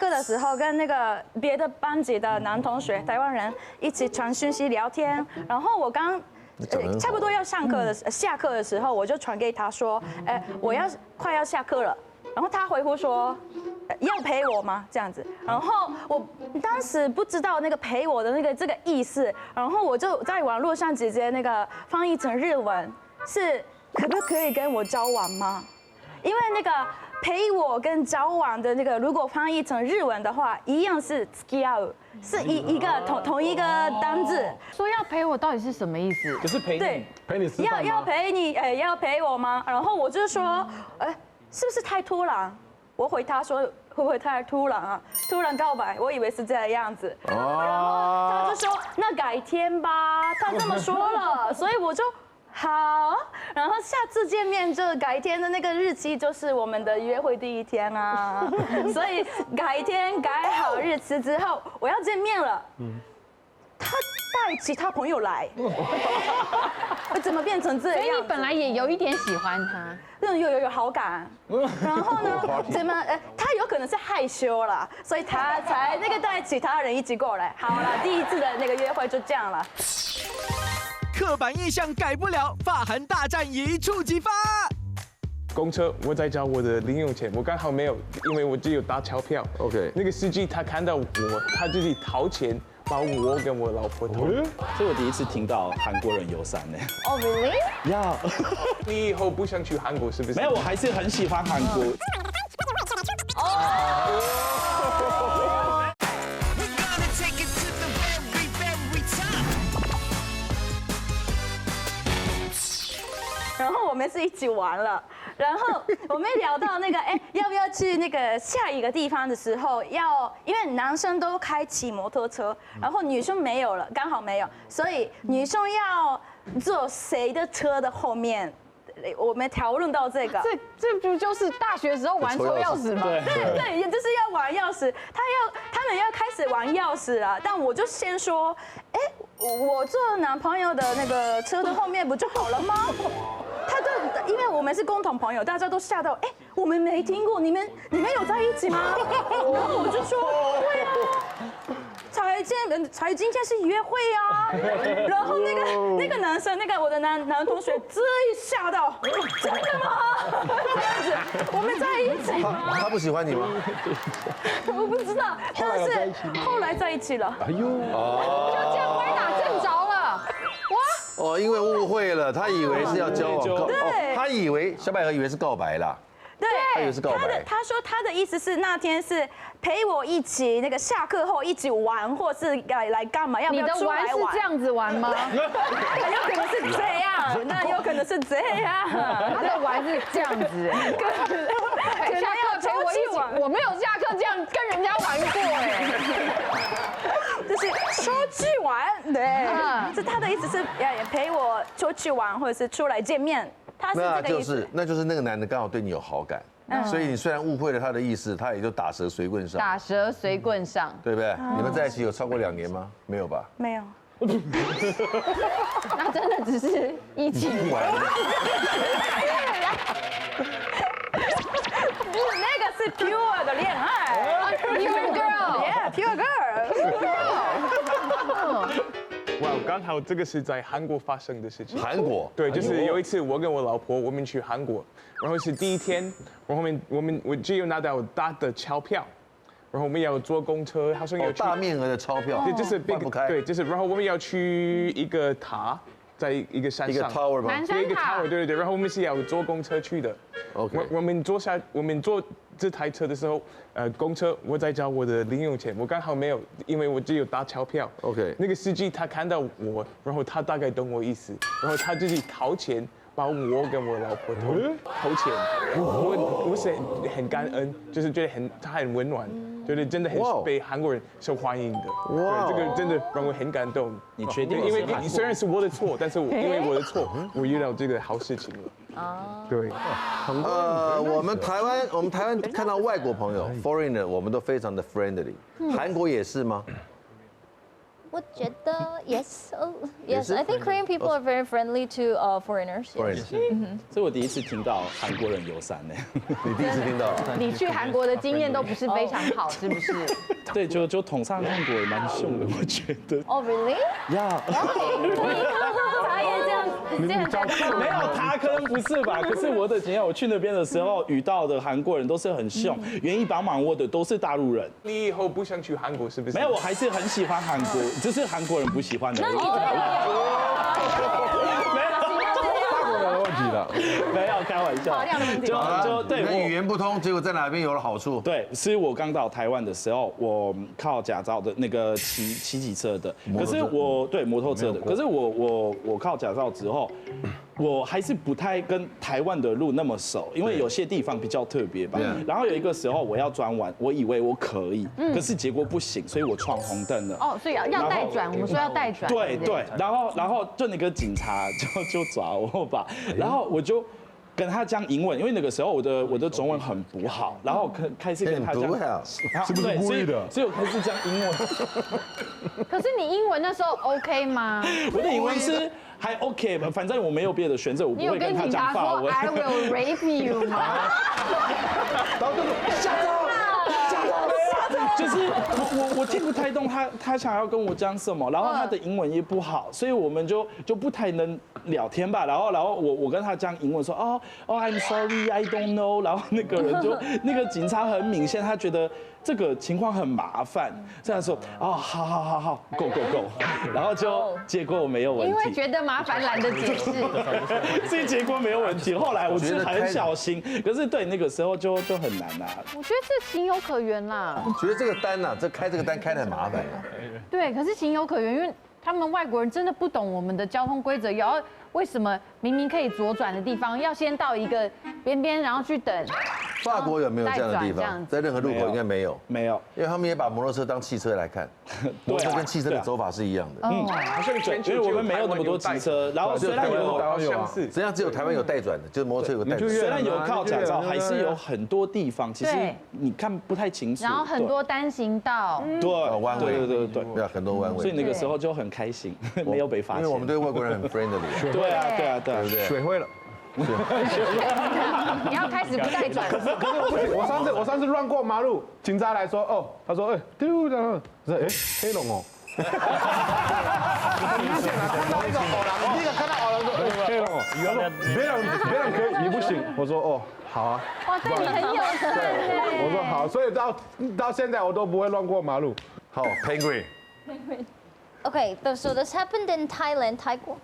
Speaker 8: 的时候跟那个别的班级的男同学台湾人一起传讯息聊天。然后我差不多要下课的时候，我就传给他说，我快要下课了。然后他回复说。 要陪我吗？这样子，然后我当时不知道那个陪我的这个意思，然后我就在网络上直接那个翻译成日文，是可不可以跟我交往吗？因为那个陪我跟交往的那个，如果翻译成日文的话，一样是付き合う，是一个同一个单字。
Speaker 3: 说要陪我到底是什么意思？
Speaker 9: 可是陪你，
Speaker 8: 对，
Speaker 7: 陪你吃饭吗？
Speaker 8: 要陪你，要陪我吗？然后我就说，是不是太突然？ 我回他说会不会太突然啊？突然告白，我以为是这个样子。然后他就说那改天吧，他这么说了，所以我就好。然后下次见面就改天的那个日期就是我们的约会第1天啊。所以改天改好日期之后，我要见面了。他带其他朋友来，怎么变成这样？
Speaker 3: 所以你本来也有一点喜欢他。
Speaker 8: 有好感，然后呢？他有可能是害羞了，所以他才带其他人一起过来。好了，第1次的那个约会就这样了。
Speaker 1: 刻板印象改不了，发韩大战一触即发。
Speaker 9: 公车，我在找我的零用钱，我刚好没有，因为我只有搭钞票。
Speaker 5: OK，
Speaker 9: 那个司机他看到我，他自己掏钱。 把我跟我老婆偷，
Speaker 2: 这我第一次听到韩国人友善呢。
Speaker 4: Oh really？
Speaker 2: 要，
Speaker 9: 你以后不想去韩国是不是？
Speaker 2: 没有，我还是很喜欢韩国。
Speaker 8: 然后我们是一起玩了，然后我们聊到那个，要不要去那个下一个地方的时候，因为男生都骑摩托车，然后女生没有了，刚好没有，所以女生要坐谁的车的后面？我们讨论到这个，
Speaker 3: 这不就是大学时候玩抽钥匙吗？
Speaker 8: 对，就是要玩钥匙，他们要开始玩钥匙了，但我就先说，我坐男朋友的那个车的后面不就好了吗？因为我们是共同朋友，大家都吓到，我们没听过，你们有在一起吗？然后我就说会啊。才今天是约会啊，然后那个男生，我的男同学自己吓到，真的吗？这样子，我们在一起吗？
Speaker 5: 他不喜欢你吗？
Speaker 8: 我不知道，但是后来在一起了。哎呦，
Speaker 3: 就这样歪打正着了，哇！
Speaker 5: 哦，因为误会了，他以为是要交往，
Speaker 8: 对，
Speaker 5: 他以为小百合以为是告白啦。
Speaker 8: 对，
Speaker 5: 他以为是告白。
Speaker 8: 他说他的意思是那天是陪我一起下课后一起玩，或是来干嘛？要不要出来玩？
Speaker 3: 你的玩是这样子玩吗？
Speaker 8: 有可能是这样，那有可能是这样。
Speaker 3: 他的玩是这样子，下课陪我一起玩，我没有下课这样跟人家玩过
Speaker 8: 就是出去玩，对，是他的意思是陪我出去玩，或者是出来见面。
Speaker 5: 那就是那个男的刚好对你有好感，所以你虽然误会了他的意思，他也就打蛇随棍上。
Speaker 3: 打蛇随棍上，
Speaker 5: 对不对？你们在一起有超过2年吗？没有吧？
Speaker 8: 没有。
Speaker 3: 那真的只是一起玩。
Speaker 8: 那个是 pure 的恋爱
Speaker 3: ，pure
Speaker 8: girl，yeah，pure girl。
Speaker 9: 哇，刚好这个是在韩国发生的事情。
Speaker 5: 韩国？
Speaker 9: 对，就是有一次我跟我老婆我们去韩国，然后是第一天，然后我只有拿到大的钞票，然后我们要坐公车，好像有
Speaker 5: 大面额的钞票，
Speaker 9: 对，就是
Speaker 5: 换不开，
Speaker 9: 对，就是然后我们要去一个塔，在一个山上，
Speaker 5: 一个 tower 吗？
Speaker 9: 对，一个 tower，对，然后我们是要坐公车去的。
Speaker 5: OK，
Speaker 9: 我们坐这台车的时候，公车我在找我的零用钱，我刚好没有，因为我只有打钞票。
Speaker 5: OK，
Speaker 9: 那个司机他看到我，然后他大概懂我意思，然后他自己掏钱把我跟我老婆投钱，我是很感恩，就是觉得他很温暖，觉得真的很被韩国人受欢迎的。哇，这个真的让我很感动。
Speaker 2: 你确定？
Speaker 9: 因为虽然是我的错，但是因为我的错，我遇到这个好事情了。哦，对。
Speaker 5: 我们台湾看到外国朋友 foreigner， 我们都非常的 friendly。韩国也是吗？
Speaker 4: 我觉得 yes, yes. I think Korean people are very friendly to foreigners.
Speaker 2: 这我第一次听到韩国人友善呢。
Speaker 5: 你第一次听到？
Speaker 3: 你去韩国的经验都不是非常好，是不是？
Speaker 2: 对，就统上韩国也蛮凶的，我觉得。
Speaker 4: Oh really?
Speaker 2: Yeah.
Speaker 8: 他也这样
Speaker 2: 没有，他可能不是吧？可是我的经验，我去那边的时候遇到的韩国人都是很凶，愿意帮忙我的都是大陆人。
Speaker 9: 你以后不想去韩国是不是？
Speaker 2: 没有，我还是很喜欢韩国，只是韩国人不喜欢的。那你没有开玩笑，
Speaker 5: 就对，语言不通，结果在哪边有了好处？
Speaker 2: 对，是我刚到台湾的时候，我靠驾照的那个骑车的，可是我对摩托车的，可是我靠驾照之后，我还是不太跟台湾的路那么熟，因为有些地方比较特别吧。然后有一个时候我要转弯，我以为我可以，可是结果不行，所以我闯红灯了。
Speaker 3: 哦，所以要带转，我们说要带转。
Speaker 2: 对对，然后就那个警察就抓我吧，然后我就跟他讲英文，因为那个时候我的中文很不好，然后开始跟他讲，
Speaker 7: 是不是故意的？
Speaker 2: 所以我开始讲英文。
Speaker 3: 可是你英文那时候 OK 吗？
Speaker 2: 我的英文是还 OK 吧，反正我没有别的选择，我不会跟他讲法文。
Speaker 3: 你有跟警察说 I will rape you 吗？
Speaker 2: 就是我听不太懂他想要跟我讲什么，然后他的英文也不好，所以我们就不太能聊天吧。然后我跟他讲英文说I'm sorry I don't know， 然后那个人就那个警察很明显他觉得这个情况很麻烦，这样说好 go， 然后就结果没有问题，
Speaker 3: 因为觉得麻烦懒得解释，
Speaker 2: 所以结果没有问题。后来我是很小心，可是对那个时候就很难啊。
Speaker 3: 我觉得这情有可原啦。
Speaker 5: 觉得这个单呐，开这个单开得很麻烦啊。
Speaker 3: 对，可是情有可原，因为他们外国人真的不懂我们的交通规则，也要为什么明明可以左转的地方，要先到一个边边，然后去等。
Speaker 5: 法国有没有这样的地方？
Speaker 3: 再转这样子
Speaker 5: 在任何路口应该没有，
Speaker 2: 没有，
Speaker 5: 因为他们也把摩托车当汽车来看，摩托车跟汽车的走法是一样的。
Speaker 9: 好像全
Speaker 2: 因为我们没有那么多机车，然后虽然有，
Speaker 9: 像是
Speaker 5: 实际上只有台湾有带转的，就是摩托车有带转。
Speaker 2: 虽然有靠驾照，还是有很多地方其实你看不太清楚。
Speaker 3: 然后很多单行道，
Speaker 2: 对
Speaker 5: 弯位，
Speaker 2: 对，
Speaker 5: 要很多弯位。
Speaker 2: 所以那个时候就很开心，没有被发现。
Speaker 5: 因为我们对外国人很 friendly。
Speaker 2: 对啊，对不对？
Speaker 7: 学会了。
Speaker 3: 你要开始不带转。
Speaker 7: 可是不行，我上次乱过马路，警察来说，哦，他说，丢的，我说，黑龙哦。明显啊，看到一个偶然，第一个看到偶然说，黑龙哦，别人可以，你不行。我说，哦，好啊。
Speaker 3: 哇，对你很友善哎。
Speaker 7: 我说好，所以到现在我都不会乱过马路。
Speaker 5: 好 ，Penguin。Okay,
Speaker 4: so this happened in Thailand, Thailand.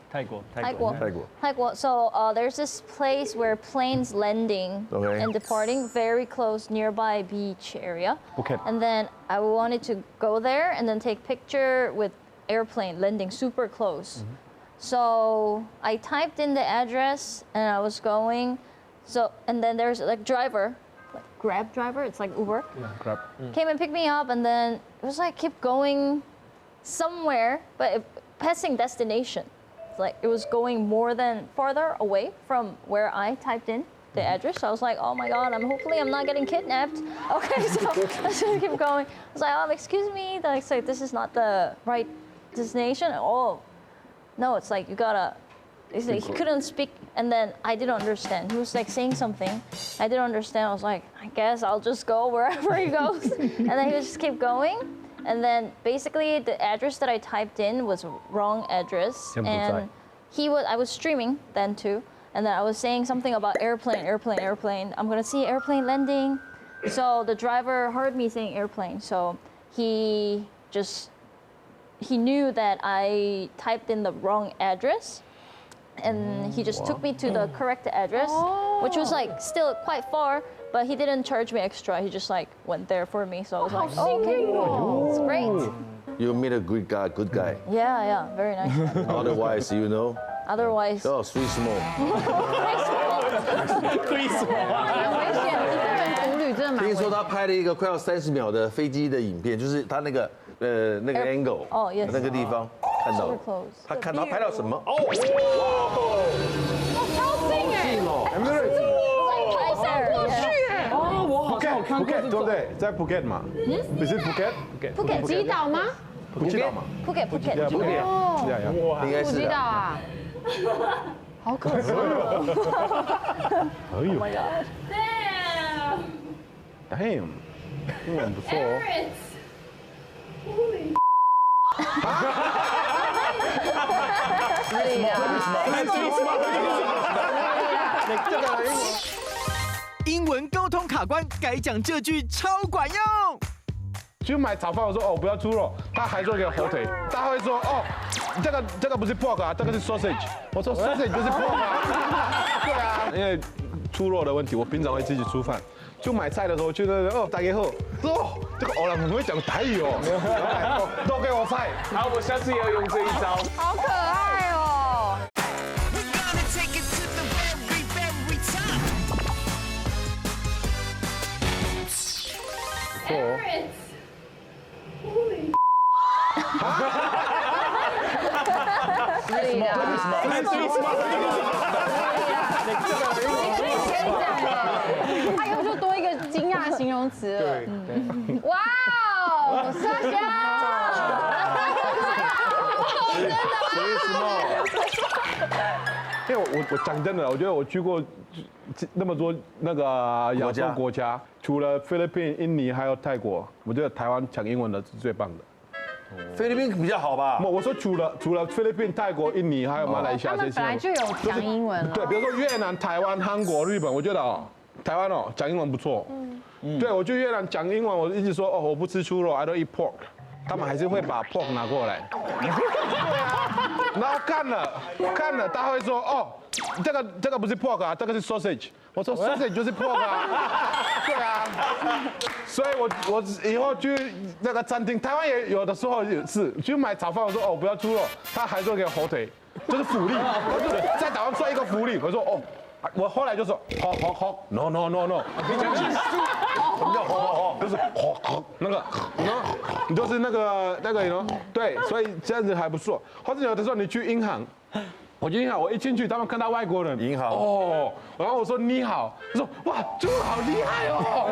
Speaker 4: So there's this place where planes landing and departing very close nearby beach area.
Speaker 7: Phuket.
Speaker 4: And then I wanted to go there and then take picture with airplane landing super close. So I typed in the address and I was going. So and then there's like driver, like Grab driver. It's like Uber.
Speaker 7: Yeah, Grab.
Speaker 4: Came and picked me up and then it was like keep going. Somewhere, but passing destination. It's like it was going more than farther away from where I typed in the address. So I was like, oh my God, hopefully I'm not getting kidnapped. Okay, so I should keep going. I was like, excuse me, like this is not the right destination. Oh, no, it's like you gotta. He couldn't speak, and then I didn't understand. He was like saying something. I didn't understand. I was like, I guess I'll just go wherever he goes. And then he would just keep going. And then basically the address that I typed in was wrong address. And I was streaming then too. And then I was saying something about airplane. I'm gonna see airplane landing. So the driver heard me saying airplane. So he knew that I typed in the wrong address. And he just took me to the correct address, which was like still quite far. But he didn't charge me extra. He just like went there for me. So I was like, oh, it's great.
Speaker 5: You meet a good guy.
Speaker 4: Yeah, very nice.
Speaker 5: Otherwise, you know.
Speaker 4: Otherwise.
Speaker 5: Oh, sweet small.
Speaker 3: 很危险，一个人独旅真的蛮危险。
Speaker 5: 听说他拍了一个快要30秒的飞机的影片，就是他那个 angle，
Speaker 4: 哦，yes，
Speaker 5: 那个地方看到了，他看到拍到什么？哦，
Speaker 3: 哇，超近哎！Phuket
Speaker 7: 对不对？在 Phuket 嘛？你是 Phuket？
Speaker 3: Phuket 吉岛吗？
Speaker 7: 不知道嘛
Speaker 4: Phuket。
Speaker 3: 哦，
Speaker 5: 应该是
Speaker 3: 吉岛啊，好可怕哦！
Speaker 7: 哎呦 ，Damn， 英文不错哦。
Speaker 1: 英文沟通卡关，该讲这句超管用。
Speaker 7: 去买炒饭，我说哦不要猪肉，他还说给我火腿，他会说哦这个不是 pork 啊，这个是 sausage。我说 sausage 就是 pork 啊。对啊，因为猪肉的问题，我平常会自己煮饭。就买菜的时候，去那哦大家好，哦这个欧郎很会讲台语哦，都给我菜。
Speaker 9: 好，我下次也要用这一招。
Speaker 3: 好可爱哦。他又就多一个惊讶形容词了。对，哇哦，沙香，真的吗？
Speaker 7: 因为我讲真的，我觉得我去过那么多那个亚洲国家，除了菲律宾、印尼还有泰国，我觉得台湾讲英文的是最棒的。
Speaker 5: 菲律宾比较好吧？
Speaker 7: 我说除了菲律宾、泰国、印尼还有马来西亚这些，
Speaker 3: 他们本来就有讲英文了。
Speaker 7: 对，比如说越南、台湾、韩国、日本，我觉得哦，台湾哦讲英文不错。对，我去越南讲英文，我一直说哦我不吃猪肉 ，I don't eat pork， 他们还是会把 pork 拿过来。对啊，然后看了，他会说哦这个不是 pork 啊，这个是 sausage。我说 sausage 就是 pork 啊。对啊，所以我以后去那个餐厅，台湾也有的时候也是去买炒饭，我说哦不要猪肉，他还说给我火腿，这是福利。我就在台湾算一个福利，我说哦。我后来就说好 no， 你讲什么叫好，就是好那个，你就是那个对，所以这样子还不错。或者有的时候你去银行。我去银行，我一进去，他们看到外国人，
Speaker 5: 银行
Speaker 7: 哦，然后我说你好，他说哇，猪好厉害哦，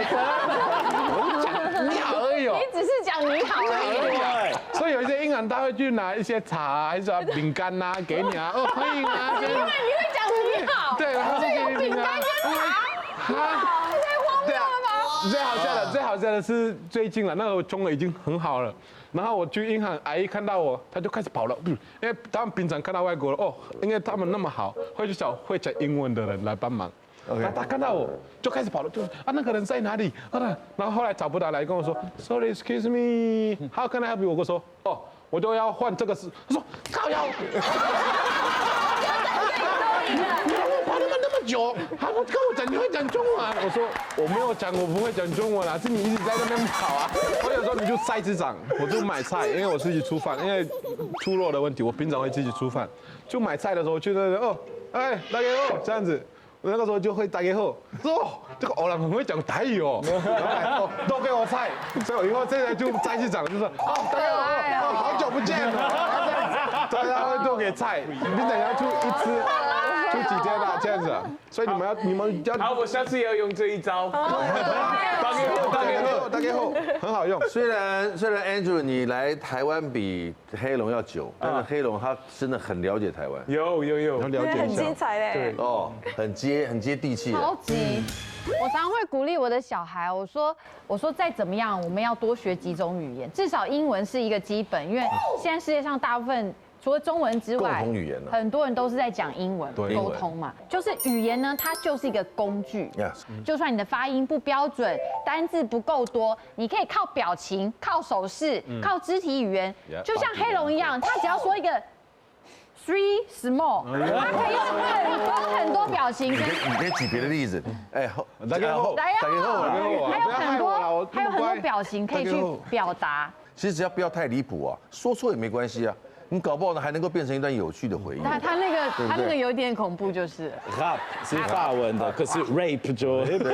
Speaker 7: 我就讲你好而已哦，
Speaker 3: 你只是讲你好而
Speaker 7: 已。所以有一些银行他会去拿一些茶还是饼干呐给你啊，哦欢迎啊，
Speaker 3: 因为你会讲你好，
Speaker 7: 对，然后就给你饼干跟茶，
Speaker 3: 太荒谬了吧？
Speaker 7: 最好笑的是最近了，那个我中文已经很好了。然后我去银行，阿姨看到我，她就开始跑了，因为他们平常看到外国人，哦，因为他们那么好，会去找会讲英文的人来帮忙。他看到我就开始跑了，就那个人在哪里？然后后来找不到，来跟我说 ，Sorry, excuse me, how can I help you？ 我说，哦，我就要换这个事。他说，靠腰。跑那么久，还不跟我讲你会讲中文？我说我没有讲，我不会讲中文啊，是你一直在那边跑啊。我有时候你就菜市场，我就买菜，因为我自己出饭，因为出肉的问题，我平常会自己出饭。就买菜的时候，去那哦，哎，大家好，这样子。我那个时候就会大家好，说这个欧郎很会讲台语哦，都给我菜，所以我以后现在就菜市场就说哦，大家好，好久不见了，大家会都给菜，你等下出一次。出几天啦，这样子，所以你们要
Speaker 9: 好，我下次也要用这一招。
Speaker 7: 大家好，很好用。
Speaker 5: 虽然 Andrew 你来台湾比黑龙要久，但是黑龙他真的很了解台湾。
Speaker 9: 有，
Speaker 7: 要了解一下。
Speaker 8: 很精彩嘞。
Speaker 7: 对
Speaker 5: 哦，很接地气。
Speaker 3: 超级。我常会鼓励我的小孩，我说再怎么样，我们要多学几种语言，至少英文是一个基本，因为现在世界上大部分。除了中文之外，
Speaker 5: 共同语言
Speaker 3: 很多人都是在讲英文沟通嘛。就是语言呢，它就是一个工具。就算你的发音不标准，单字不够多，你可以靠表情、靠手势、靠肢体语言，就像黑龙一样，他只要说一个 three small， 他可以用很多表情。
Speaker 5: 你可以举别的例子，哎，
Speaker 7: 大家好，
Speaker 3: 还有很多表情可以去表达。
Speaker 5: 其实只要不要太离谱啊，说错也没关系啊。你搞不好呢还能够变成一段有趣的回忆。
Speaker 3: 他那个有点恐怖，就是
Speaker 2: rap 是法文的，可是 rape 就
Speaker 3: 真的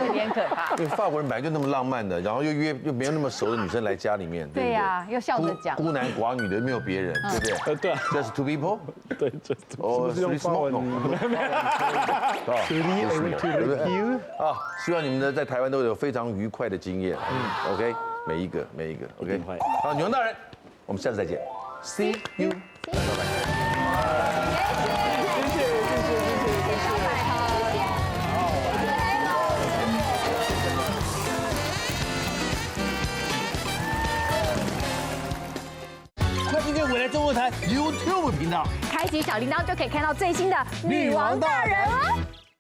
Speaker 3: 有点可怕。
Speaker 5: 因为法国人本来就那么浪漫的，然后又没有那么熟的女生来家里面，对不对？
Speaker 3: 对呀，又笑着讲，
Speaker 5: 孤男寡女的没有别人，对不对？
Speaker 2: 对
Speaker 5: ，just two people，
Speaker 2: 对，
Speaker 5: 哦，
Speaker 7: 是用法文，
Speaker 5: 啊，希望你们呢在台湾都有非常愉快的经验，OK， 每一个 ，OK， 好，女王大人。我们下次再见 ，See you， 拜拜。谢谢。快订阅未来中文台 YouTube 频道，
Speaker 10: 开启小铃铛就可以看到最新的女王大人哦。